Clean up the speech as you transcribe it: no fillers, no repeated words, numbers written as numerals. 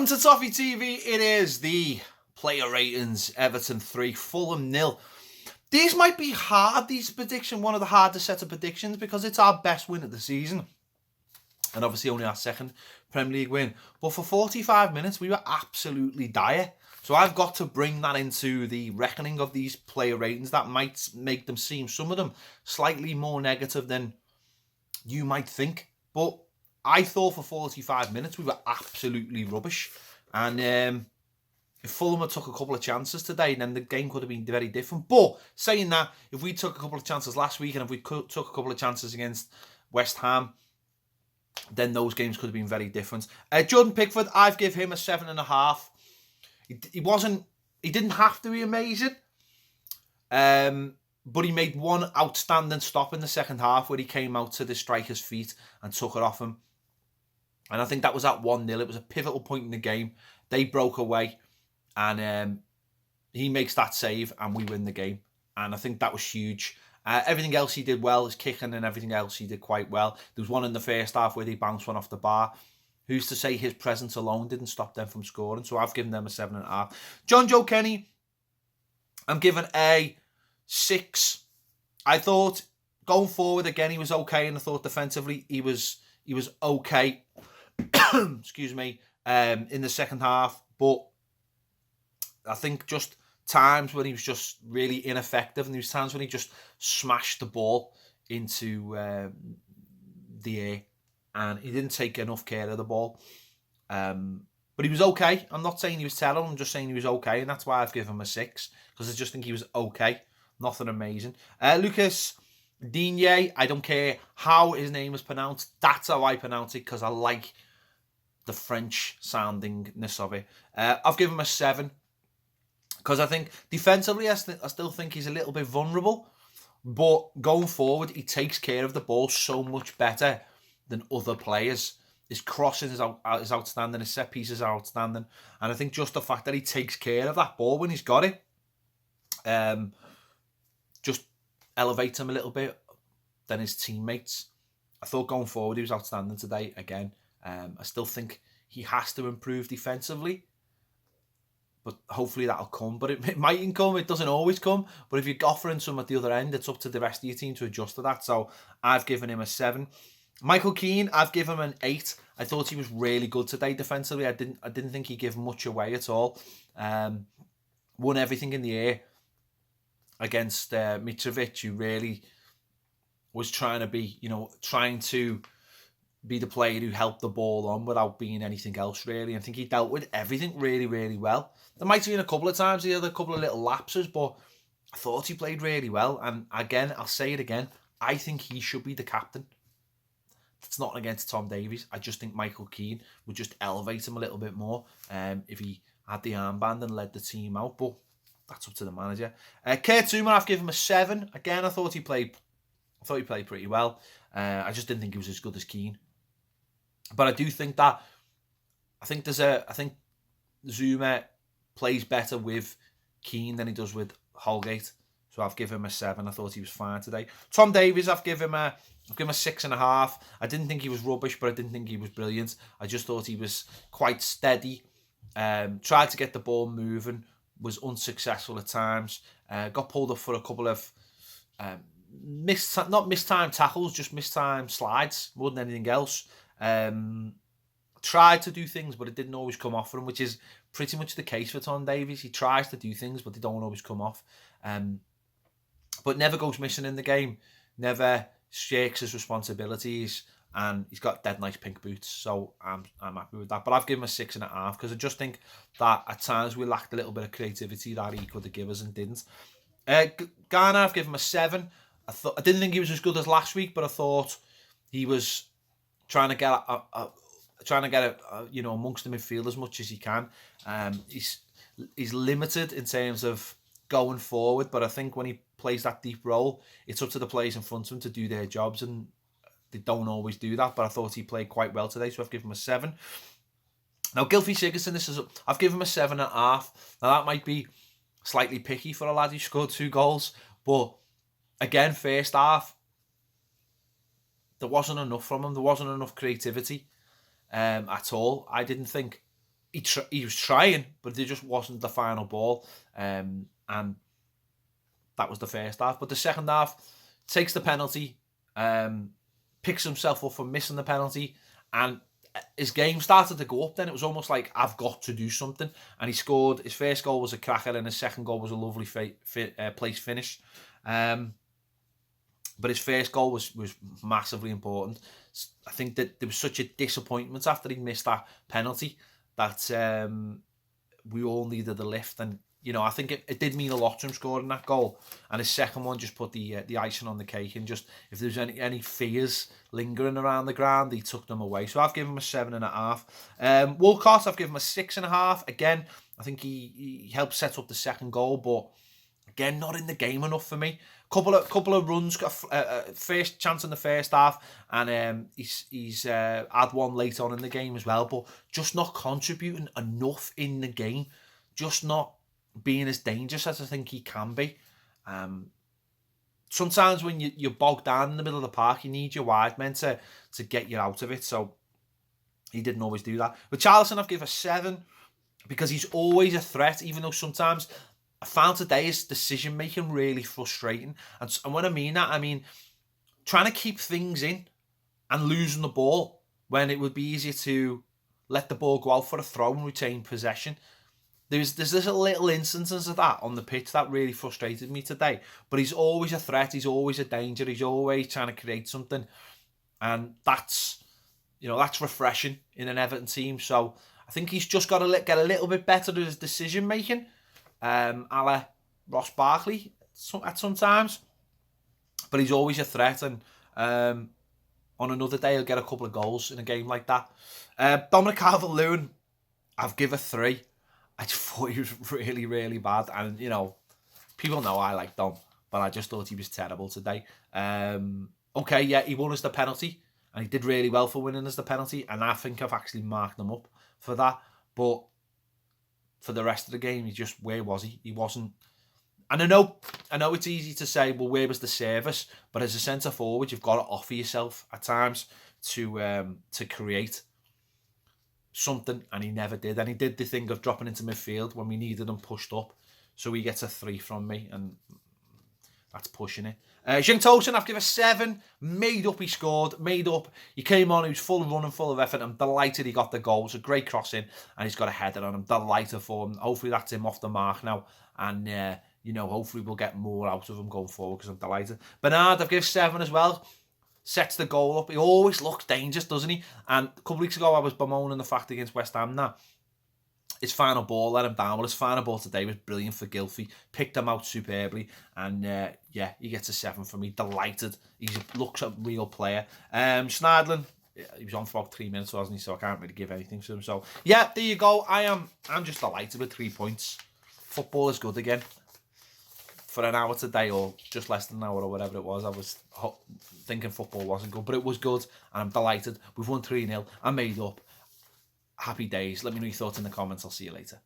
Welcome to Toffee TV. It is the player ratings. Everton 3, Fulham 0. These might be hard, these prediction, one of the hardest set of predictions because it's our best win of the season. And obviously only our second Premier League win. But for 45 minutes, we were absolutely dire. So I've got to bring that into the reckoning of these player ratings. That might make them seem, some of them, slightly more negative than you might think. But I thought for 45 minutes we were absolutely rubbish. And if Fulham had took a couple of chances today, then the game could have been very different. But saying that, if we took a couple of chances last week and if we took a couple of chances against West Ham, then those games could have been very different. Jordan Pickford, I've give him a 7.5. He didn't have to be amazing. But he made one outstanding stop in the second half where he came out to the striker's feet and took it off him. And I think that was at 1-0. It was a pivotal point in the game. They broke away and he makes that save and we win the game. And I think that was huge. Everything else he did well, his kicking and everything else he did quite well. There was one in the first half where they bounced one off the bar. Who's to say his presence alone didn't stop them from scoring? So I've given them a 7.5. John Joe Kenny, I'm giving a 6. I thought going forward again he was okay, and I thought defensively he was okay. Excuse me, in the second half, but I think just times when he was just really ineffective, and there was times when he just smashed the ball into the air, and he didn't take enough care of the ball. But he was okay. I'm not saying he was terrible. I'm just saying he was okay, and that's why I've given him a 6 because I just think he was okay. Nothing amazing. Lucas Digne, I don't care how his name is pronounced. That's how I pronounce it because I like the French soundingness of it. I've given him a 7 because I think defensively I still think he's a little bit vulnerable, but going forward he takes care of the ball so much better than other players. His crossing is outstanding, his set pieces are outstanding, and I think just the fact that he takes care of that ball when he's got it just elevates him a little bit than his teammates. I thought going forward he was outstanding today again. I still think he has to improve defensively, but hopefully that'll come. But it mightn't come. It doesn't always come. But if you're offering some at the other end, it's up to the rest of your team to adjust to that. So I've given him a 7. Michael Keane, I've given him an 8. I thought he was really good today defensively. I didn't think he gave much away at all. Won everything in the air against Mitrovic, who really was trying to be the player who helped the ball on without being anything else, really. I think he dealt with everything really, really well. There might have been a couple of times he had a couple of little lapses, but I thought he played really well. And again, I'll say it again, I think he should be the captain. It's not against Tom Davies. I just think Michael Keane would just elevate him a little bit more if he had the armband and led the team out. But that's up to the manager. Kurt Zouma, I've given him a 7. Again, I thought he played pretty well. I just didn't think he was as good as Keane. But I do think that I think Zouma plays better with Keane than he does with Holgate. So I've given him a 7. I thought he was fine today. Tom Davies, I've given him a 6.5. I didn't think he was rubbish, but I didn't think he was brilliant. I just thought he was quite steady. Tried to get the ball moving, was unsuccessful at times. Got pulled up for a couple of not mistimed tackles, just mistimed slides more than anything else. Tried to do things, but it didn't always come off for him, which is pretty much the case for Tom Davies. He tries to do things, but they don't always come off. But never goes missing in the game, never shakes his responsibilities, and he's got dead nice pink boots, so I'm happy with that. But I've given him a 6.5 because I just think that at times we lacked a little bit of creativity that he could have given us and didn't. Garner, I've given him a 7. I didn't think he was as good as last week, but I thought he was trying to get amongst the midfield as much as he can. He's limited in terms of going forward, but I think when he plays that deep role, it's up to the players in front of him to do their jobs, and they don't always do that. But I thought he played quite well today, so I've given him a 7. Now, Gylfi Sigurdsson, I've given him a 7.5. Now that might be slightly picky for a lad who scored 2 goals, but again, first half there wasn't enough from him. There wasn't enough creativity at all. I didn't think he was trying, but there just wasn't the final ball. And that was the first half. But the second half, takes the penalty, picks himself up for missing the penalty, and his game started to go up then. It was almost like, I've got to do something. And he scored. His first goal was a cracker, and his second goal was a lovely place finish. But his first goal was massively important. I think that there was such a disappointment after he missed that penalty that we all needed a lift. And, you know, I think it did mean a lot to him scoring that goal. And his second one just put the icing on the cake. And just, if there's any fears lingering around the ground, he took them away. So I've given him a 7.5. Walcott, I've given him a 6.5. Again, I think he helped set up the second goal, but again, not in the game enough for me. Couple of runs, got first chance in the first half, and he's had one late on in the game as well, but just not contributing enough in the game, just not being as dangerous as I think he can be. Sometimes when you're bogged down in the middle of the park, you need your wide men to get you out of it, so he didn't always do that. But Charlison, I've given a 7, because he's always a threat, even though sometimes I found today his decision-making really frustrating. And when I mean that, I mean trying to keep things in and losing the ball when it would be easier to let the ball go out for a throw and retain possession. There's this little instances of that on the pitch that really frustrated me today. But he's always a threat. He's always a danger. He's always trying to create something. And that's refreshing in an Everton team. So I think he's just got to get a little bit better at his decision-making. A la Ross Barkley at sometimes, but he's always a threat, and on another day he'll get a couple of goals in a game like that. Dominic Calvert-Lewin, I've given a 3. I just thought he was really, really bad, and you know, people know I like Dom, but I just thought he was terrible today. Okay, yeah, he won us the penalty, and he did really well for winning us the penalty, and I think I've actually marked him up for that, but for the rest of the game, where was he? He wasn't. And I know it's easy to say, well, where was the service? But as a centre forward, you've got to offer yourself at times to create something, and he never did. And he did the thing of dropping into midfield when we needed him pushed up. So he gets a 3 from me, and that's pushing it. Jing Tosin, I've given a 7. Made up, he scored. Made up. He came on, he was full of running, full of effort. I'm delighted he got the goal. It's a great crossing, and he's got a header on him. Delighted for him. Hopefully that's him off the mark now. And, hopefully we'll get more out of him going forward, because I'm delighted. Bernard, I've given 7 as well. Sets the goal up. He always looks dangerous, doesn't he? And a couple of weeks ago, I was bemoaning the fact against West Ham that his final ball let him down. Well, his final ball today was brilliant for Gylfi. Picked him out superbly. And, he gets a 7 from me. Delighted. He looks a real player. Schneidlin, he was on for about 3 minutes, wasn't he? So I can't really give anything to him. So, yeah, there you go. I'm just delighted with 3 points. Football is good again. For an hour today, or just less than an hour, or whatever it was, I was thinking football wasn't good. But it was good, and I'm delighted. We've won 3-0. I made up. Happy days. Let me know your thoughts in the comments. I'll see you later.